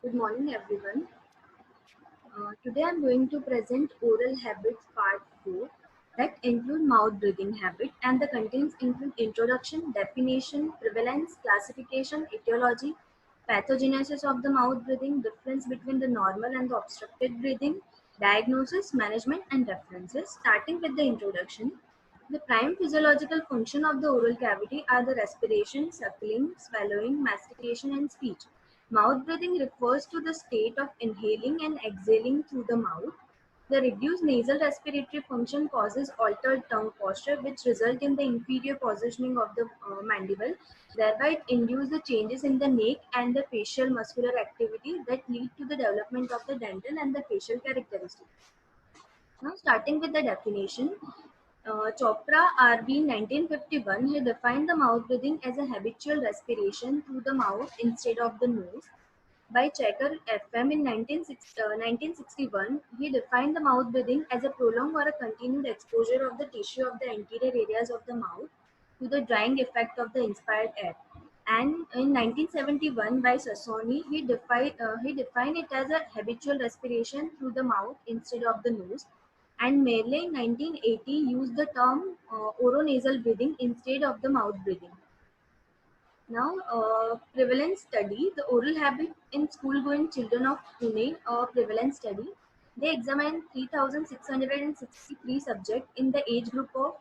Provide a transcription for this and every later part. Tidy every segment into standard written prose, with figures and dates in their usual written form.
Good morning, everyone. Today I'm going to present oral habits part 4 that include mouth breathing habit and the contents include introduction, definition, prevalence, classification, etiology, pathogenesis of the mouth breathing, difference between the normal and the obstructed breathing, diagnosis, management and references. Starting with the introduction, the prime physiological function of the oral cavity are the respiration, suckling, swallowing, mastication, and speech. Mouth breathing refers to the state of inhaling and exhaling through the mouth. The reduced nasal respiratory function causes altered tongue posture, which result in the inferior positioning of the mandible. Thereby, it induces the changes in the neck and the facial muscular activity that lead to the development of the dental and the facial characteristics. Now, starting with the definition, Chopra RB 1951, he defined the mouth breathing as a habitual respiration through the mouth instead of the nose. By Checker FM in 1961, he defined the mouth breathing as a prolonged or a continued exposure of the tissue of the anterior areas of the mouth to the drying effect of the inspired air. And in 1971, by Sassoni, he defined it as a habitual respiration through the mouth instead of the nose. And Merle in 1980 used the term oronasal breathing instead of the mouth breathing. Now, prevalence study, the oral habit in school-going children of Pune, a prevalence study. They examined 3,663 subjects in the age group of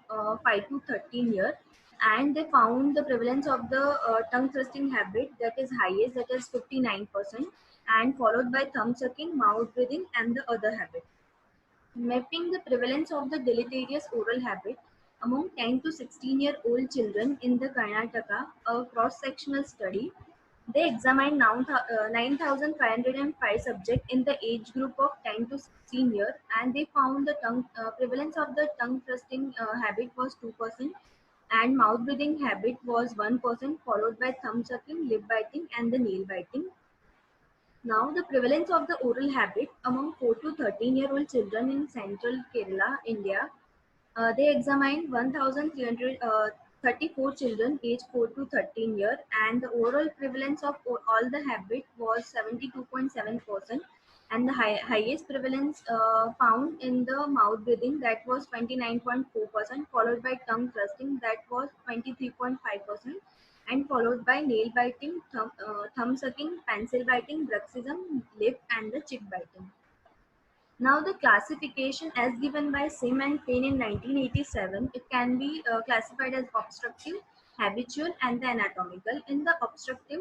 5 to 13 years, and they found the prevalence of the tongue thrusting habit that is highest, that is 59%, and followed by thumb sucking, mouth breathing, and the other habit. Mapping the prevalence of the deleterious oral habit among 10 to 16-year-old children in the Karnataka, a cross-sectional study. They examined 9,505 subjects in the age group of 10 to 16 years, and they found the prevalence of the tongue thrusting habit was 2%, and mouth breathing habit was 1%, followed by thumb sucking, lip biting, and the nail biting. Now, the prevalence of the oral habit among 4 to 13-year-old children in central Kerala, India, they examined 1,334 children aged 4 to 13 years, and the overall prevalence of all the habit was 72.7%, and the highest prevalence found in the mouth breathing, that was 29.4%, followed by tongue thrusting, that was 23.5%, and followed by nail biting, thumb sucking, pencil biting, bruxism, lip, and the cheek biting. Now, the classification as given by Sim and Payne in 1987, it can be classified as obstructive, habitual, and the anatomical. In the obstructive,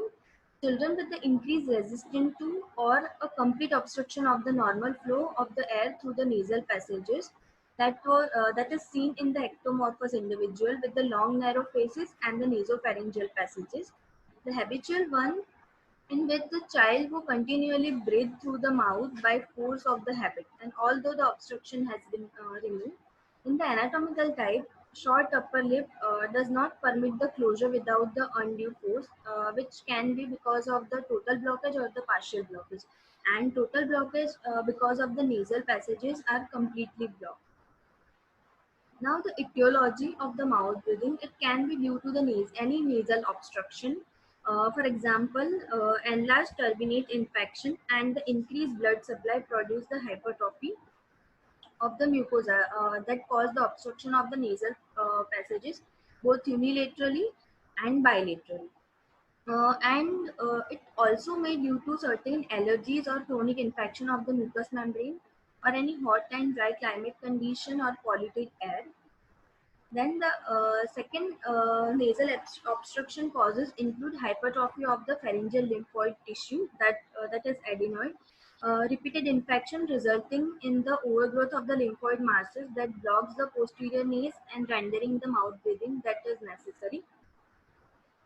children with the increased resistance to or a complete obstruction of the normal flow of the air through the nasal passages, that is seen in the ectomorphous individual with the long narrow faces and the nasopharyngeal passages. The habitual one, in which the child who continually breathe through the mouth by force of the habit, and although the obstruction has been removed. In the anatomical type, short upper lip does not permit the closure without the undue force, which can be because of the total blockage or the partial blockage. And total blockage because of the nasal passages are completely blocked. Now, the etiology of the mouth breathing, it can be due to the any nasal obstruction. For example, enlarged turbinate infection and the increased blood supply produce the hypertrophy of the mucosa that cause the obstruction of the nasal passages, both unilaterally and bilaterally. And it also may due to certain allergies or chronic infection of the mucous membrane, or any hot and dry climate condition or polluted air. Then the second nasal obstruction causes include hypertrophy of the pharyngeal lymphoid tissue, that is adenoid, repeated infection resulting in the overgrowth of the lymphoid masses that blocks the posterior nares and rendering the mouth breathing that is necessary.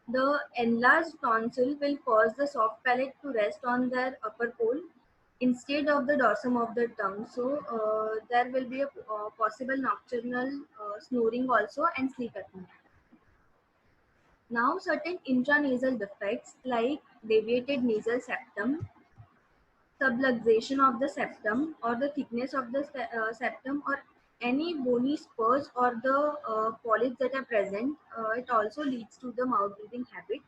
The enlarged tonsil will cause the soft palate to rest on their upper pole instead of the dorsum of the tongue. So there will be a possible nocturnal snoring also and sleep apnea. Now, certain intranasal defects like deviated nasal septum, subluxation of the septum, or the thickness of the septum, or any bony spurs or the polyps that are present, it also leads to the mouth breathing habit.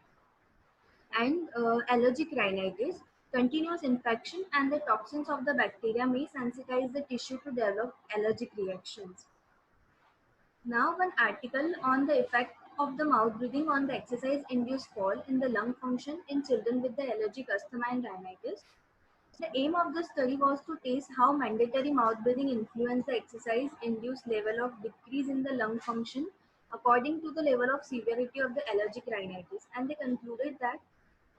And allergic rhinitis. Continuous infection and the toxins of the bacteria may sensitize the tissue to develop allergic reactions. Now, one article on the effect of the mouth breathing on the exercise-induced fall in the lung function in children with the allergic asthma and rhinitis. The aim of the study was to test how mandatory mouth breathing influenced the exercise-induced level of decrease in the lung function according to the level of severity of the allergic rhinitis, and they concluded that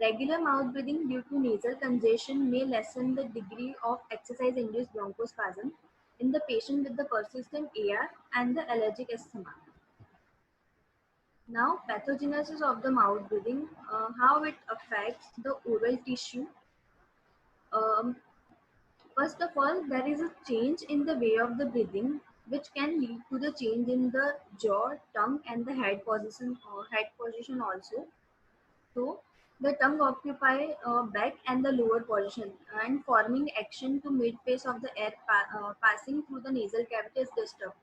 regular mouth breathing due to nasal congestion may lessen the degree of exercise-induced bronchospasm in the patient with the persistent AR and the allergic asthma. Now, pathogenesis of the mouth breathing, how it affects the oral tissue. Um, First of all, there is a change in the way of the breathing, which can lead to the change in the jaw, tongue, and the head position also. So, the tongue occupy back and the lower position, and forming action to mid pace of the air passing through the nasal cavity is disturbed.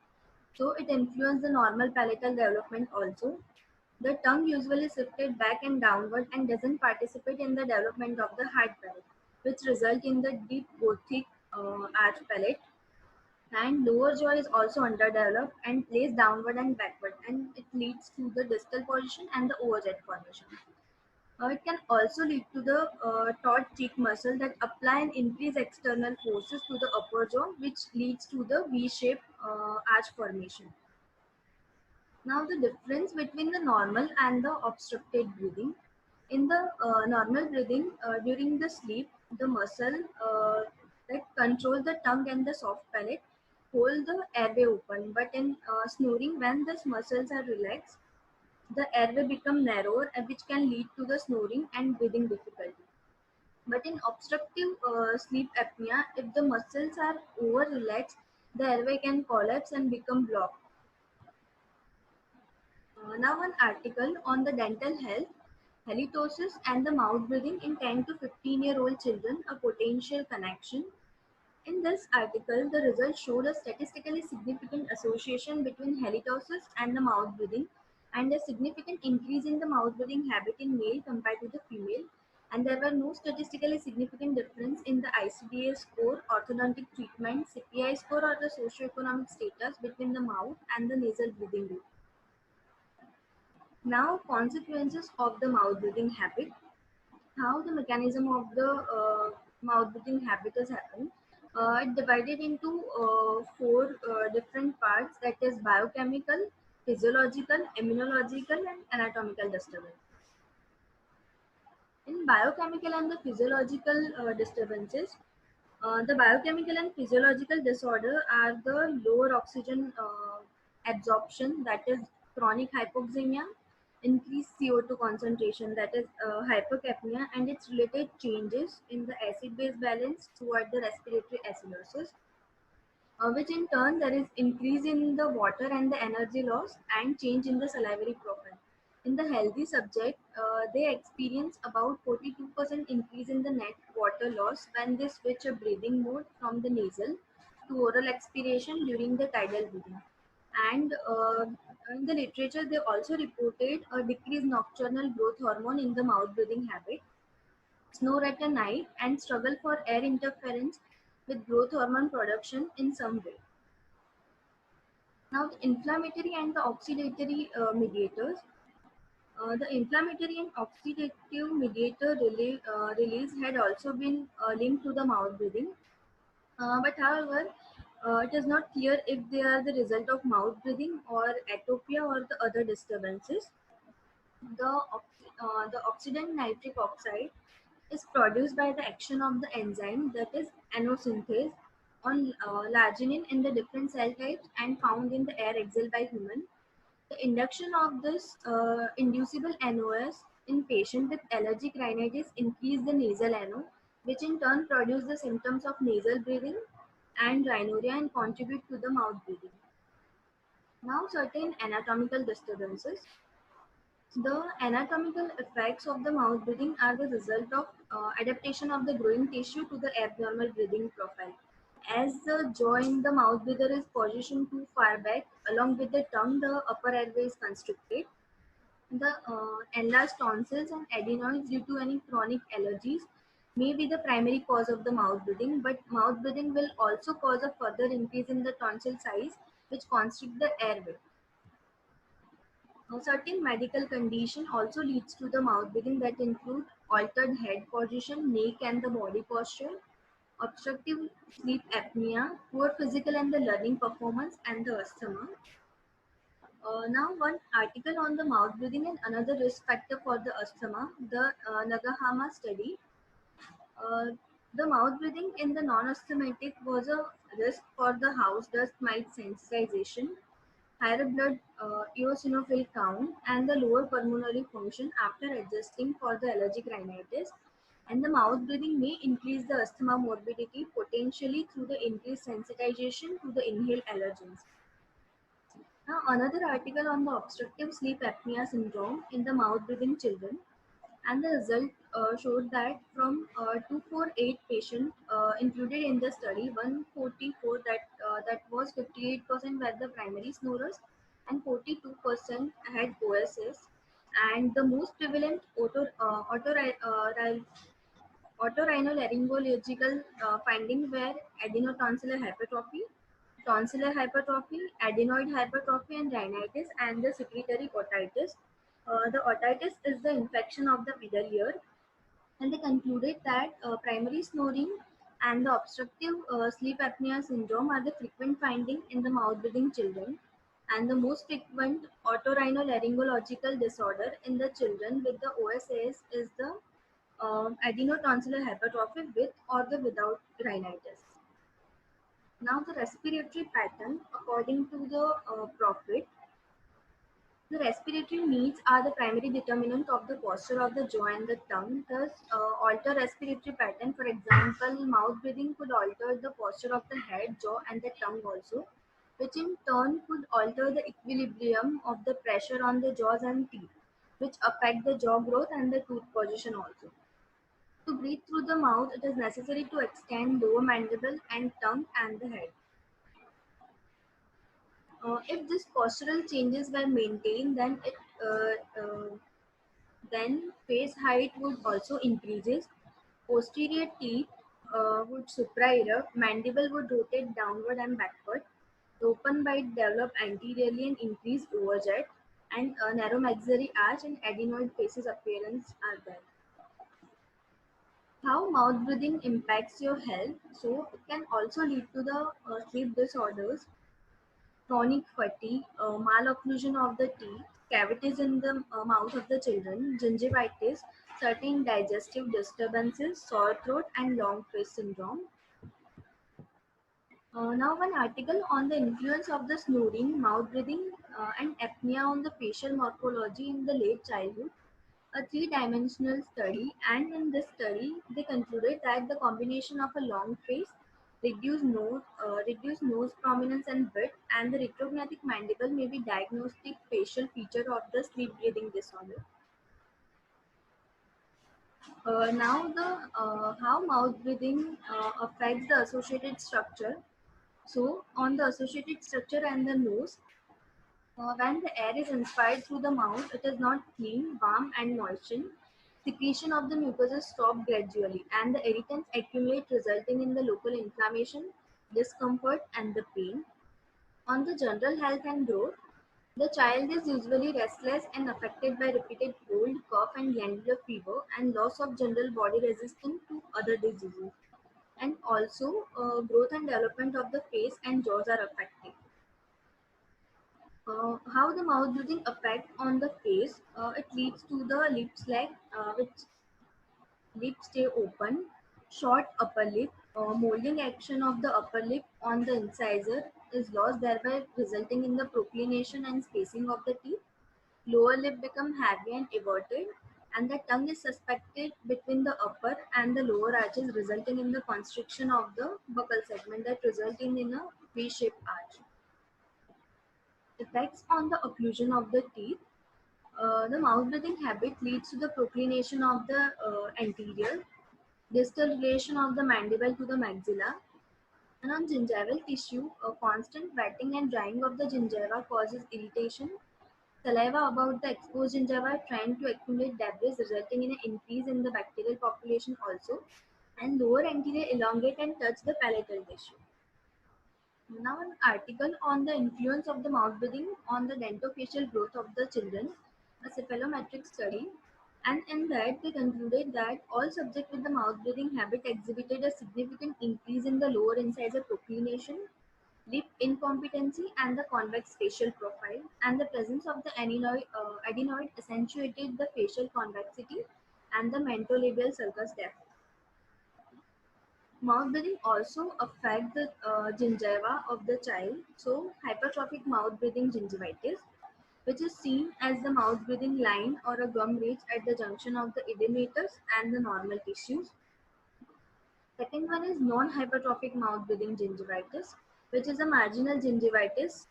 So, it influences the normal palatal development also. The tongue usually shifted back and downward and doesn't participate in the development of the hard palate, which result in the deep Gothic arch palate. And lower jaw is also underdeveloped and placed downward and backward, and it leads to the distal position and the overjet formation. It can also lead to the taut cheek muscle that apply and increase external forces to the upper jaw, which leads to the V-shaped arch formation. Now, the difference between the normal and the obstructed breathing. In the normal breathing, during the sleep, the muscle that control the tongue and the soft palate hold the airway open. But in snoring, when these muscles are relaxed, the airway become narrower, which can lead to the snoring and breathing difficulty. But in obstructive sleep apnea, if the muscles are over relaxed, the airway can collapse and become blocked. Now, an article on the dental health, halitosis and the mouth breathing in 10 to 15-year-old children, a potential connection. In this article, the results showed a statistically significant association between halitosis and the mouth breathing, and a significant increase in the mouth breathing habit in male compared to the female. And there were no statistically significant difference in the ICDA score, orthodontic treatment, CPI score, or the socioeconomic status between the mouth and the nasal breathing rate. Now, consequences of the mouth breathing habit. How the mechanism of the mouth breathing habit has happened. It divided into four different parts, that is biochemical, physiological, immunological, and anatomical disturbance. In biochemical and the physiological disturbances, the biochemical and physiological disorder are the lower oxygen absorption, that is chronic hypoxemia, increased CO2 concentration, that is hypercapnia, and its related changes in the acid-base balance toward the respiratory acidosis, which in turn there is increase in the water and the energy loss and change in the salivary profile. In the healthy subject, they experience about 42% increase in the net water loss when they switch a breathing mode from the nasal to oral expiration during the tidal breathing. And in the literature, they also reported a decreased nocturnal growth hormone in the mouth breathing habit, snore at a night, and struggle for air interference with growth hormone production in some way. Now, the inflammatory and the oxidatory mediators. The inflammatory and oxidative mediator release had also been linked to the mouth breathing. But however, it is not clear if they are the result of mouth breathing or atopia or the other disturbances. The oxidant nitric oxide is produced by the action of the enzyme, that is anosynthase, on larginin in the different cell types and found in the air exhaled by human. The induction of this inducible NOS in patient with allergic rhinitis increase the nasal NO, which in turn produce the symptoms of nasal breathing and rhinorrhea and contribute to the mouth breathing. Now, certain anatomical disturbances. The anatomical effects of the mouth breathing are the result of adaptation of the growing tissue to the abnormal breathing profile. As the jaw in the mouth breather is positioned too far back, along with the tongue, the upper airway is constricted. The enlarged tonsils and adenoids due to any chronic allergies may be the primary cause of the mouth breathing, but mouth breathing will also cause a further increase in the tonsil size, which constrict the airway. A certain medical condition also leads to the mouth breathing that include altered head position, neck and the body posture, obstructive sleep apnea, poor physical and the learning performance, and the asthma. Now, one article on the mouth breathing and another risk factor for the asthma, the Nagahama study. Uh, the mouth breathing in the non-asthmatic was a risk for the house dust mite sensitization, higher blood eosinophil count, and the lower pulmonary function after adjusting for the allergic rhinitis. And the mouth breathing may increase the asthma morbidity potentially through the increased sensitization to the inhaled allergens. Now, another article on the obstructive sleep apnea syndrome in the mouth breathing children, and the result showed that from 248 patients included in the study, 144 that was 58% were the primary snorers, and 42% had OSS, and the most prevalent otorhinolaryngological findings were adenotonsillar hypertrophy, tonsillar hypertrophy, adenoid hypertrophy, and rhinitis, and the secretory otitis. The otitis is the infection of the middle ear, and they concluded that primary snoring and the obstructive sleep apnea syndrome are the frequent finding in the mouth breathing children, and the most frequent otorhinolaryngological disorder in the children with the OSAS is the adenotonsillar hypertrophy with or the without rhinitis. Now the respiratory pattern according to the Prophet. The respiratory needs are the primary determinant of the posture of the jaw and the tongue. Thus, alter respiratory pattern. For example, mouth breathing could alter the posture of the head, jaw, and the tongue also, which in turn could alter the equilibrium of the pressure on the jaws and teeth, which affect the jaw growth and the tooth position also. To breathe through the mouth, it is necessary to extend lower mandible and tongue and the head. If these postural changes were maintained, then face height would also increases. Posterior teeth would supraerupt, mandible would rotate downward and backward. The open bite develop anteriorly and increase overjet, and a narrow maxillary arch and adenoid faces appearance are there. How mouth breathing impacts your health? So it can also lead to the sleep disorders, chronic fatigue, malocclusion of the teeth, cavities in the mouth of the children, gingivitis, certain digestive disturbances, sore throat, and long face syndrome. Now, one article on the influence of the snoring, mouth breathing, and apnea on the facial morphology in the late childhood, a three-dimensional study, and in this study, they concluded that the combination of a long face, reduced nose prominence and width, and the retrognathing mandible may be diagnostic facial feature of the sleep breathing disorder. Now, the how mouth breathing affects the associated structure. So, on the associated structure and the nose, when the air is inspired through the mouth, it is not clean, warm, and moistened. Secretion of the mucus stops gradually, and the irritants accumulate, resulting in the local inflammation, discomfort, and the pain. On the general health and growth, the child is usually restless and affected by repeated cold, cough, and glandular fever, and loss of general body resistance to other diseases. And also, growth and development of the face and jaws are affected. How the mouth breathing affect on the face? It leads to the lip slack, which lips stay open, short upper lip, molding action of the upper lip on the incisor is lost, thereby resulting in the proclination and spacing of the teeth. Lower lip become heavy and everted, and the tongue is suspected between the upper and the lower arches, resulting in the constriction of the buccal segment that resulting in a V-shaped arch. Effects on the occlusion of the teeth. The mouth breathing habit leads to the proclination of the anterior, distal relation of the mandible to the maxilla, and on gingival tissue, a constant wetting and drying of the gingiva causes irritation, Saliva about the exposed gingiva trying to accumulate debris, resulting in an increase in the bacterial population also. And lower anterior elongate and touch the palatal tissue. Now, an article on the influence of the mouth breathing on the dentofacial growth of the children, a cephalometric study, and in that they concluded that all subjects with the mouth breathing habit exhibited a significant increase in the lower incisor proclination, lip incompetency, and the convex facial profile, and the presence of the adenoid accentuated the facial convexity and the mentolabial sulcus depth. Mouth breathing also affect the gingiva of the child. So, hypertrophic mouth breathing gingivitis, which is seen as the mouth breathing line or a gum ridge at the junction of the edematous and the normal tissues. Second one is non-hypertrophic mouth breathing gingivitis, which is a marginal gingivitis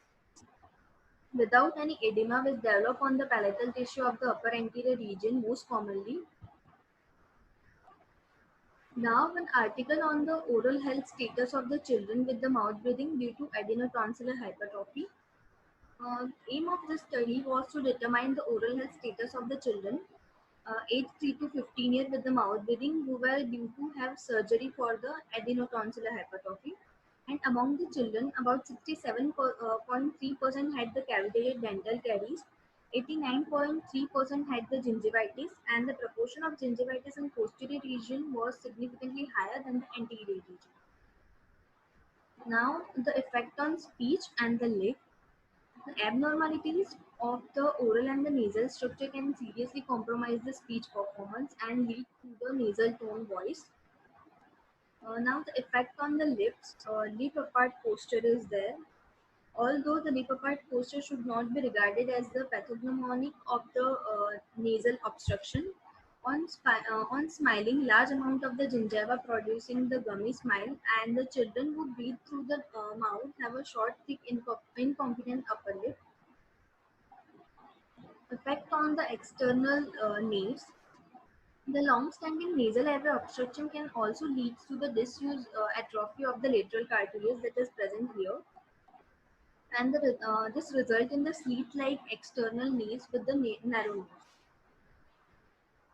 without any edema which develop on the palatal tissue of the upper anterior region most commonly. Now, an article on the oral health status of the children with the mouth breathing due to adenotonsillar hypertrophy. Aim of this study was to determine the oral health status of the children aged 3 to 15 years with the mouth breathing who were due to have surgery for the adenotonsillar hypertrophy. And among the children, about 67.3% had the cavitated dental caries, 89.3% had the gingivitis, and the proportion of gingivitis in posterior region was significantly higher than the anterior region. Now, the effect on speech and the lip. The abnormalities of the oral and the nasal structure can seriously compromise the speech performance and lead to the nasal tone voice. Now, the effect on the lips, lip apart posture is there. Although the lip apart posture should not be regarded as the pathognomonic of the nasal obstruction, on smiling, large amount of the gingiva producing the gummy smile, and the children who breathe through the mouth have a short, thick, incompetent upper lip. Effect on the external naves. The long-standing nasal airway obstruction can also lead to the disuse atrophy of the lateral cartilage that is present here, and this result in the slit-like external naves with the narrow nose.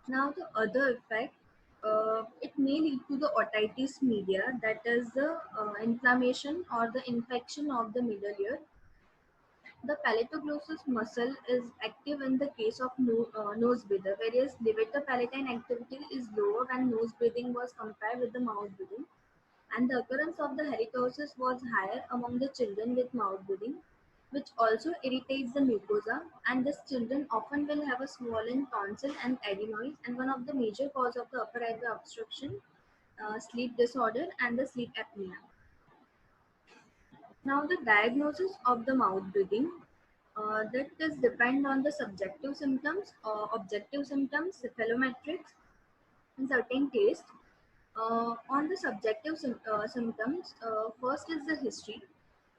Now, the other effect, it may lead to the otitis media, that is the inflammation or the infection of the middle ear. The palatoglossus muscle is active in the case of nose breather, whereas levator palatine activity is lower when nose breathing was compared with the mouth breathing. And the occurrence of the helicosis was higher among the children with mouth breathing, which also irritates the mucosa. And these children often will have a swollen tonsil and adenoids, and one of the major cause of the upper airway obstruction, sleep disorder, and the sleep apnea. Now, the diagnosis of the mouth breathing, that is depend on the subjective symptoms, objective symptoms, cephalometrics, and certain taste. On the subjective symptoms, first is the history.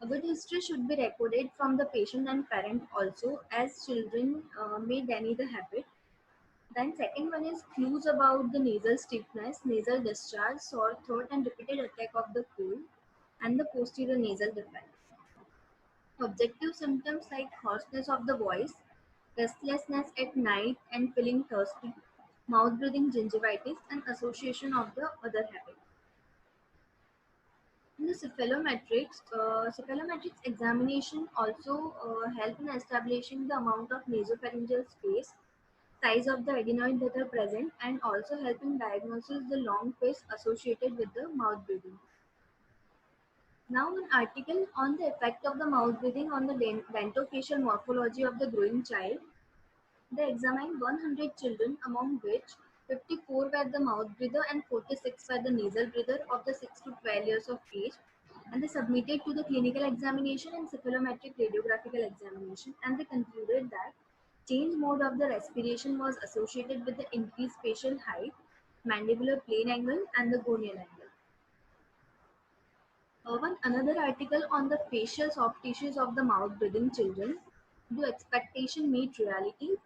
A good history should be recorded from the patient and parent also, as children may deny the habit. Then second one is clues about the nasal stiffness, nasal discharge, sore throat, and repeated attack of the cold, and the posterior nasal defect. Objective symptoms like hoarseness of the voice, restlessness at night and feeling thirsty, mouth breathing gingivitis, and association of the other habit. In the cephalometrics examination also help in establishing the amount of nasopharyngeal space, size of the adenoid that are present, and also help in diagnosis the long face associated with the mouth breathing. Now, an article on the effect of the mouth breathing on the dentofacial morphology of the growing child. They examined 100 children, among which 54 were the mouth breather and 46 were the nasal breather of the 6 to 12 years of age. And they submitted to the clinical examination and cephalometric radiographical examination, and they concluded that change mode of the respiration was associated with the increased facial height, mandibular plane angle, and the gonial angle. One another article on the facial soft tissues of the mouth breathing children. Do expectation meet reality?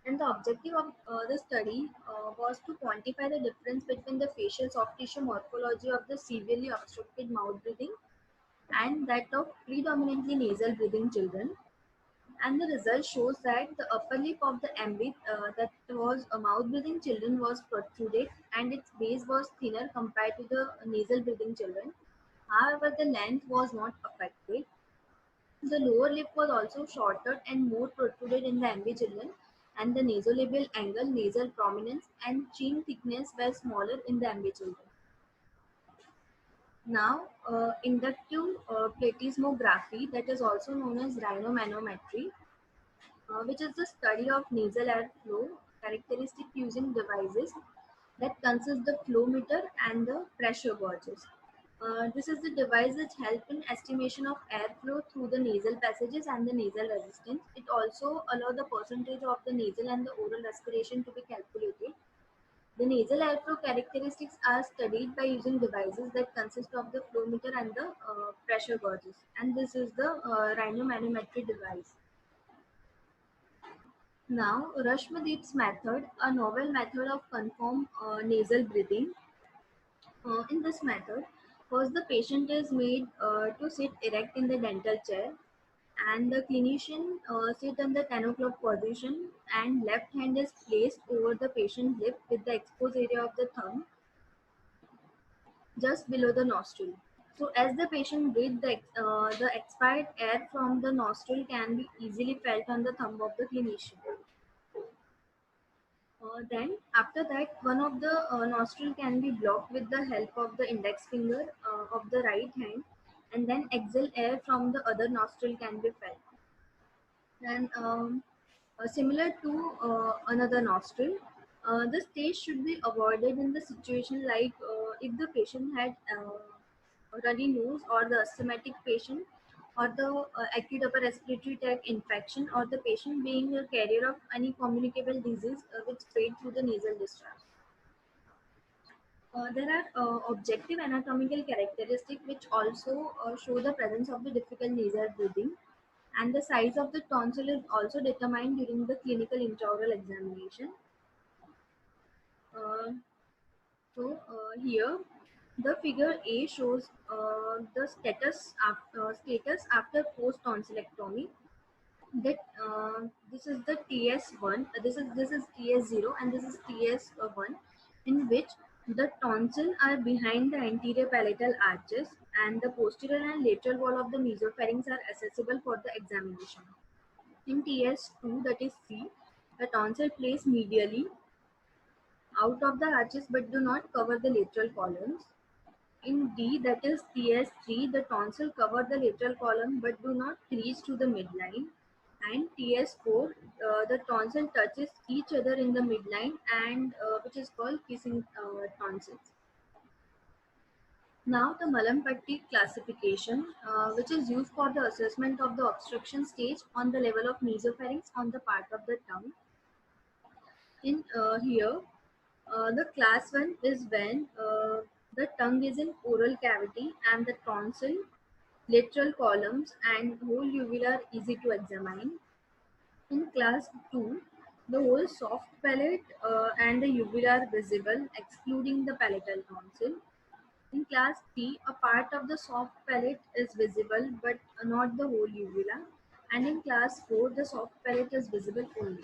And the objective of the study was to quantify the difference between the facial soft tissue morphology of the severely obstructed mouth breathing and that of predominantly nasal breathing children. And the result shows that the upper lip of the ambit that was a mouth breathing children was protruded and its base was thinner compared to the nasal breathing children. However, the length was not affected. The lower lip was also shorter and more protruded in the MB children, and the nasolabial angle, nasal prominence, and chin thickness were smaller in the MB children. Now, inductive platysmography, that is also known as rhinomanometry, which is the study of nasal airflow characteristic using devices that consist the flow meter and the pressure gauges. This is the device which help in estimation of airflow through the nasal passages and the nasal resistance. It also allows the percentage of the nasal and the oral respiration to be calculated. The nasal airflow characteristics are studied by using devices that consist of the flow meter and the pressure gauges. And this is the rhinomanometry device. Now, Rashmadip's method, a novel method of conformed nasal breathing. In this method, first the patient is made to sit erect in the dental chair, and the clinician sit in the 10 o'clock position, and left hand is placed over the patient's lip with the exposed area of the thumb just below the nostril. So as the patient breathes, the expired air from the nostril can be easily felt on the thumb of the clinician. Then, after that, one of the nostril can be blocked with the help of the index finger of the right hand, and then exhale air from the other nostril can be felt. And similar to another nostril, the stage should be avoided in the situation like if the patient had a runny nose, or the asthmatic patient, or the acute upper respiratory tract infection, or the patient being a carrier of any communicable disease which spread through the nasal discharge. There are objective anatomical characteristics which also show the presence of the difficult nasal breathing, and the size of the tonsil is also determined during the clinical intraoral examination. Uh, Here, the figure A shows the status after post tonsillectomy. That this is the TS1. This is TS0 and this is TS1, in which the tonsil are behind the anterior palatal arches, and the posterior and lateral wall of the nasopharynx are accessible for the examination. In TS2, that is C, the tonsil placed medially out of the arches but do not cover the lateral columns. In D, that is TS3, the tonsil cover the lateral column but do not reach to the midline. And TS4, the tonsil touches each other in the midline, and which is called kissing tonsils. Now the Malampatti classification, which is used for the assessment of the obstruction stage on the level of nasopharynx on the part of the tongue. In here, the class 1 is when the tongue is in oral cavity and the tonsil, lateral columns, and whole uvula are easy to examine. In class 2, the whole soft palate and the uvula are visible, excluding the palatal tonsil. In class 3, a part of the soft palate is visible but not the whole uvula. And in class 4, the soft palate is visible only.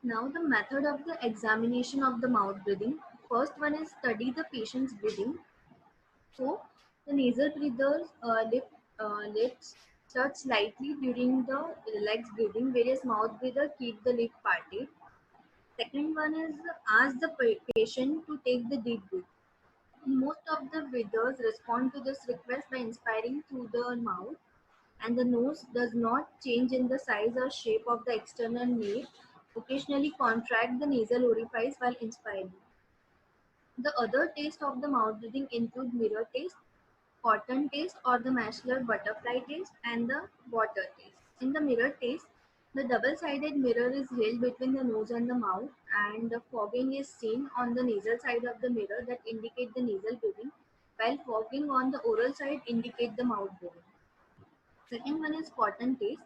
Now the method of the examination of the mouth breathing. First one is study the patient's breathing. So the nasal breathers lips touch slightly during the relaxed breathing, whereas mouth breather keep the lip parted. Second one is ask the patient to take the deep breath. Most of the breathers respond to this request by inspiring through the mouth, and the nose does not change in the size or shape of the external nape. Occasionally contract the nasal orifice while inspiring. The other taste of the mouth breathing include mirror taste, cotton taste or the Maslach butterfly taste, and the water taste. In the mirror taste, the double-sided mirror is held between the nose and the mouth, and the fogging is seen on the nasal side of the mirror that indicate the nasal breathing, while fogging on the oral side indicate the mouth breathing. Second one is cotton taste,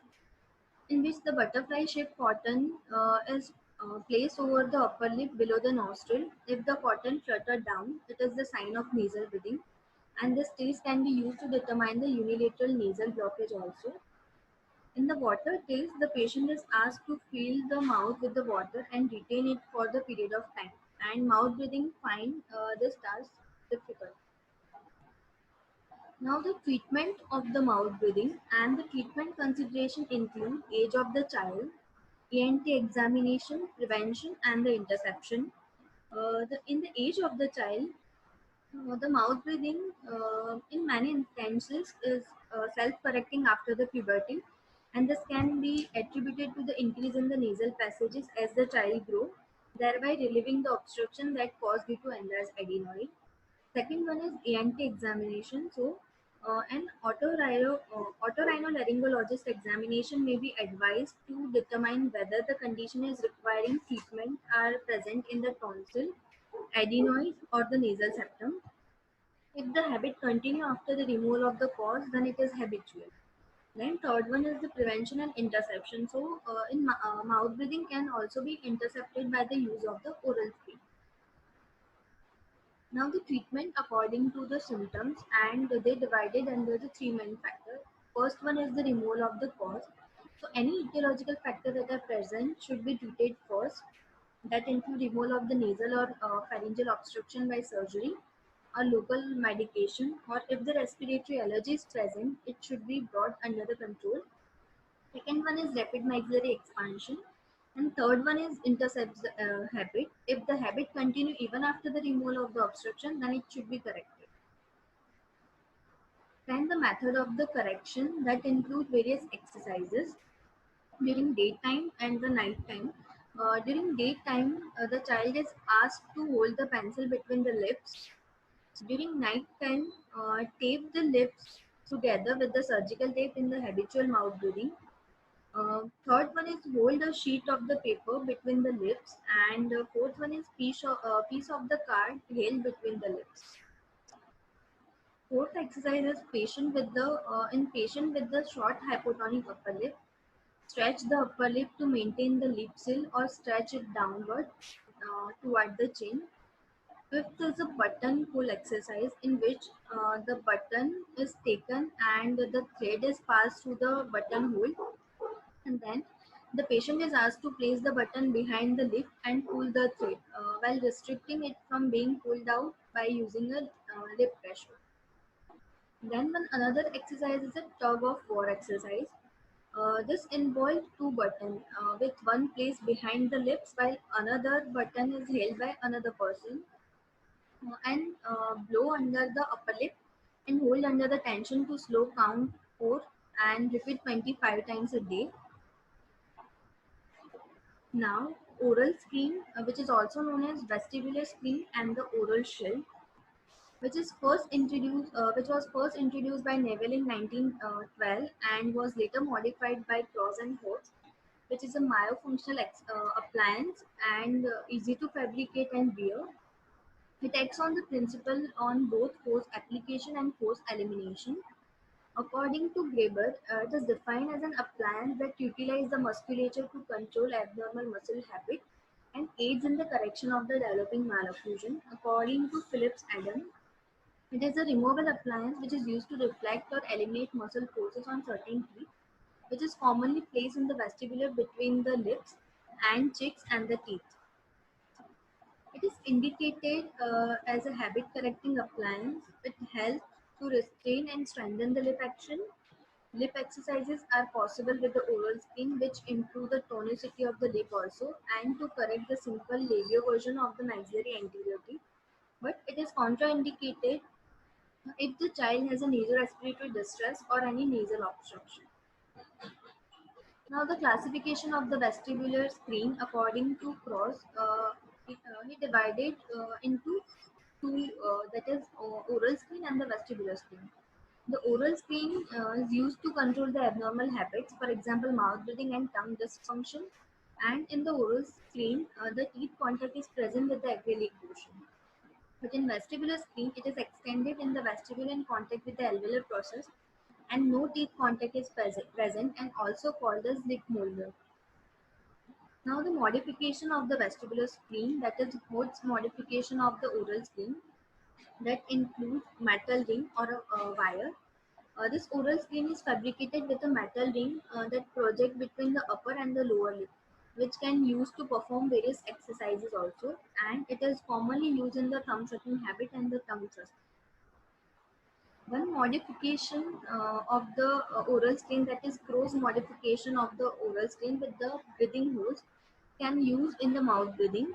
in which the butterfly-shaped cotton is placed over the upper lip below the nostril. If the cotton fluttered down, it is the sign of nasal breathing, and this taste can be used to determine the unilateral nasal blockage also. In the water case, the patient is asked to fill the mouth with the water and retain it for the period of time. And mouth breathing find this task difficult. Now the treatment of the mouth breathing and the treatment consideration include age of the child, ENT examination, prevention and the interception. In the age of the child, the mouth breathing in many instances is self-correcting after the puberty, and this can be attributed to the increase in the nasal passages as the child grows, thereby relieving the obstruction that caused due to enlarged adenoid. Second one is ENT examination. So, an otorhinolaryngologist examination may be advised to determine whether the condition is requiring treatment are present in the tonsil, adenoid, or the nasal septum. If the habit continue after the removal of the cause, then it is habitual. Then third one is the prevention and interception. So, mouth breathing can also be intercepted by the use of the oral spray. Now the treatment according to the symptoms, and they divided under the three main factors. First one is the removal of the cause. So any etiological factor that are present should be treated first. That include removal of the nasal or pharyngeal obstruction by surgery, or local medication, or if the respiratory allergy is present, it should be brought under the control. Second one is rapid maxillary expansion. And third one is intercept habit. If the habit continue even after the removal of the obstruction, then it should be corrected. Then the method of the correction that include various exercises during daytime and the night time. During daytime, the child is asked to hold the pencil between the lips. During night time, tape the lips together with the surgical tape in the habitual mouth breathing. Third one is hold a sheet of the paper between the lips, and fourth one is piece of the card held between the lips. Fourth exercise is patient with the short hypotonic upper lip. Stretch the upper lip to maintain the lip seal or stretch it downward toward the chin. Fifth is a button pull exercise in which the button is taken and the thread is passed through the buttonhole, and then the patient is asked to place the button behind the lip and pull the thread while restricting it from being pulled out by using a lip pressure. Then another exercise is a tug of war exercise. This involves two buttons with one placed behind the lips while another button is held by another person, and blow under the upper lip and hold under the tension to slow count 4 and repeat 25 times a day. Now, oral screen, which is also known as vestibular screen and the oral shield, which was first introduced by Neville in 1912 and was later modified by Claus and Holtz, which is a myofunctional appliance and easy to fabricate and wear. It acts on the principle on both force application and force elimination. According to Graeber, it is defined as an appliance that utilizes the musculature to control abnormal muscle habit and aids in the correction of the developing malocclusion. According to Phillips Adam, it is a removable appliance which is used to reflect or eliminate muscle forces on certain teeth, which is commonly placed in the vestibular between the lips and cheeks and the teeth. It is indicated as a habit correcting appliance. It helps to restrain and strengthen the lip action. Lip exercises are possible with the oral skin, which improve the tonicity of the lip also, and to correct the simple labial version of the maxillary anterior teeth. But it is contraindicated if the child has a nasal respiratory distress or any nasal obstruction. Now, the classification of the vestibular screen according to Cross, he divided into two, that is oral screen and the vestibular screen. The oral screen is used to control the abnormal habits, for example, mouth breathing and tongue dysfunction. And in the oral screen, the teeth contact is present with the acrylic portion. But in vestibular screen, it is extended in the vestibule in contact with the alveolar process, and no teeth contact is present and also called as lip molar. Now the modification of the vestibular screen, that is Holt's modification of the oral screen, that includes metal ring or a wire. This oral screen is fabricated with a metal ring that project between the upper and the lower lip, which can use to perform various exercises also, and it is commonly used in the thumb sucking habit and the tongue thrust. One modification of the oral screen, that is cross modification of the oral screen with the breathing holes, can use in the mouth breathing.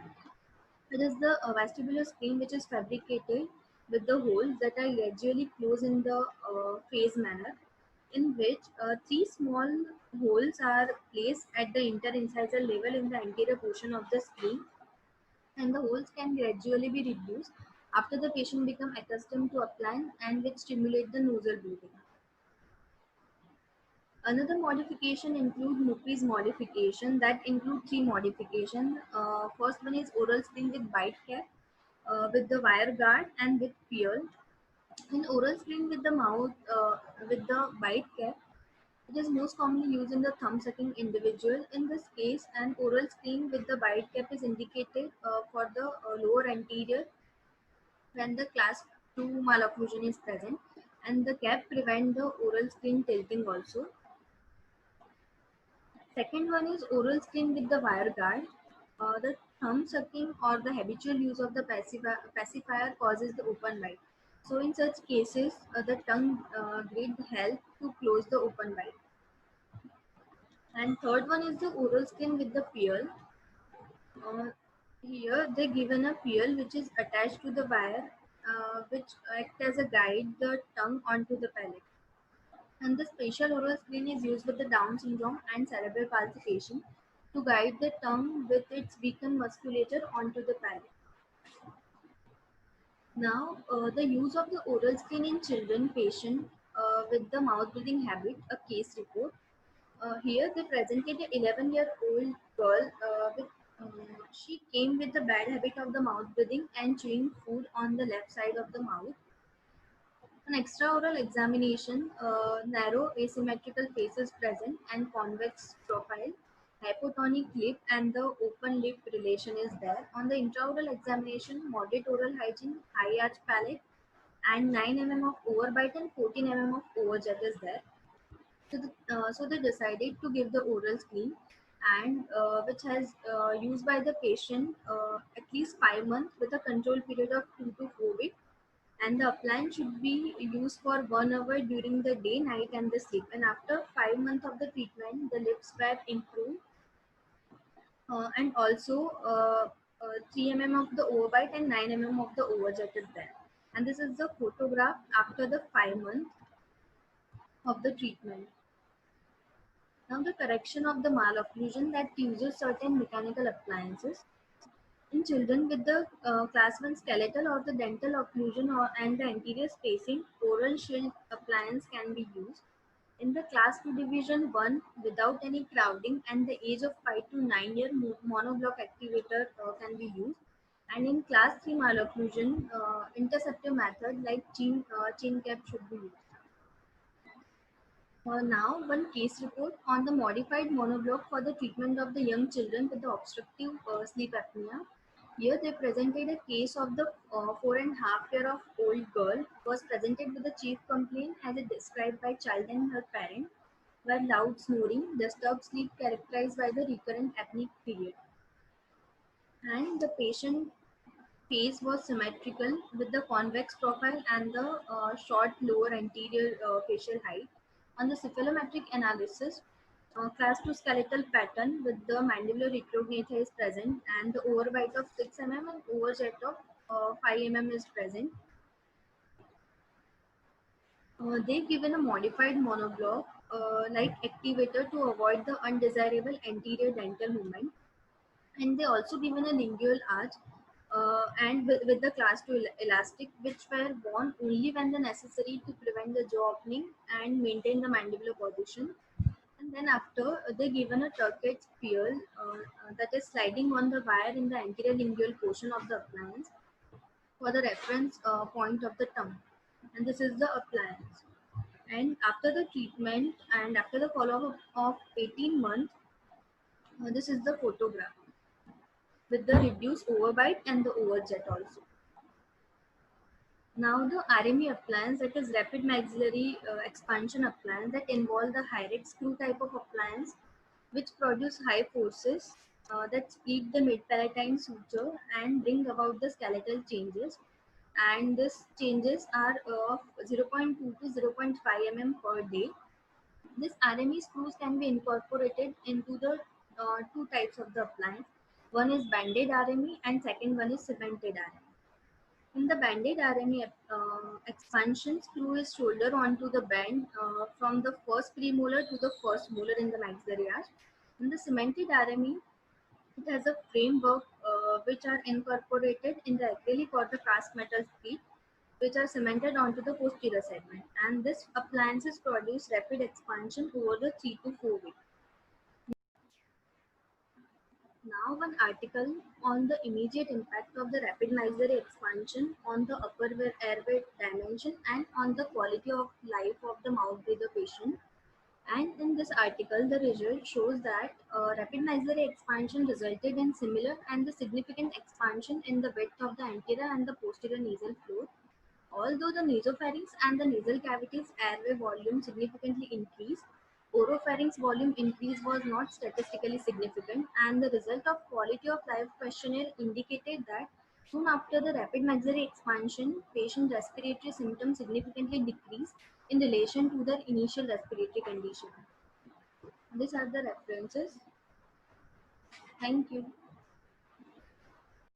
It is the vestibular screen which is fabricated with the holes that are gradually closed in the phase manner, in which three small holes are placed at the interincisal level in the anterior portion of the screen, and the holes can gradually be reduced after the patient becomes accustomed to appliance, and which stimulate the nasal breathing. Another modification include Mukri's modification, that include three modifications. First one is oral screen with bite cap, with the wire guard and with peel. In oral screen with the mouth, with the bite cap, it is most commonly used in the thumb sucking individual. In this case, an oral screen with the bite cap is indicated for the lower anterior when the class 2 malocclusion is present, and the cap prevent the oral screen tilting also. Second one is oral screen with the wire guard. The thumb sucking or the habitual use of the pacifier causes the open bite. So in such cases, the tongue great help to close the open bite. And third one is the oral screen with the peel. Uh, Here they given a peel which is attached to the wire, which act as a guide the tongue onto the palate. And the spatial oral screen is used with the Down syndrome and cerebral palsy patient to guide the tongue with its weakened musculature onto the palate. Now, the use of the oral screen in children patient with the mouth breathing habit, a case report. Here they presented an 11-year-old girl she came with the bad habit of the mouth breathing and chewing food on the left side of the mouth. An extraoral examination, narrow asymmetrical faces present and convex profile, hypotonic lip and the open lip relation is there. On the intraoral examination, moderate oral hygiene, high arch palate, and 9 mm of overbite and 14 mm of overjet is there. So they decided to give the oral screen, and which has used by the patient at least 5 months with a control period of 2 to 4 weeks, and the appliance should be used for 1 hour during the day, night, and the sleep. And after 5 months of the treatment, the lip swab improved, and also 3 mm of the overbite and 9 mm of the overjet is there. And this is the photograph after the 5 months of the treatment. Now the correction of the malocclusion that uses certain mechanical appliances. In children with the class 1 skeletal or the dental occlusion and the anterior spacing, oral shield appliance can be used. In the class 2 division 1, without any crowding and the age of 5 to 9 year, monoblock activator can be used. And in class 3 malocclusion, interceptive method like chin cap should be used. Now, one case report on the modified monoblock for the treatment of the young children with the obstructive sleep apnea. Here, they presented a case of the 4.5-year of old girl was presented with the chief complaint as it described by child and her parent, were loud snoring, disturbed sleep characterized by the recurrent apneic period, and the patient face was symmetrical with the convex profile and the short lower anterior facial height. On the cephalometric analysis, class 2 skeletal pattern with the mandibular retrognathia is present, and the overbite of 6 mm and overjet of 5 mm is present. They've given a modified monoblock like activator to avoid the undesirable anterior dental movement, and they also given a lingual arch and with the class 2 elastic, which were worn only when the necessary to prevent the jaw opening and maintain the mandibular position. And then after they given a turquoise peel that is sliding on the wire in the anterior lingual portion of the appliance for the reference point of the tongue, and this is the appliance. And after the treatment and after the follow-up of 18 months, this is the photograph with the reduced overbite and the overjet also. Now the RME appliance, that is rapid maxillary expansion appliance, that involve the Hyrex screw type of appliance which produce high forces that split the mid-palatine suture and bring about the skeletal changes. And these changes are of zero point 0.2 to 0.5 mm per day. This RME screws can be incorporated into the two types of the appliance. One is banded RME and second one is cemented RME. In the banded RME expansion, screw is shouldered onto the band from the first premolar to the first molar in the maxillary arch. In the cemented RME, it has a framework which are incorporated in the acrylic or the cast metal feet, which are cemented onto the posterior segment. And this appliances produce rapid expansion over the 3 to 4 weeks. Now, one article on the immediate impact of the rapid maxillary expansion on the upper airway dimension and on the quality of life of the mouth breather patient. And in this article, the result shows that rapid maxillary expansion resulted in similar and the significant expansion in the width of the anterior and the posterior nasal floor. Although the nasopharynx and the nasal cavity's airway volume significantly increased, oropharynx volume increase was not statistically significant, and the result of quality of life questionnaire indicated that soon after the rapid maxillary expansion, patient respiratory symptoms significantly decreased in relation to their initial respiratory condition. These are the references. Thank you.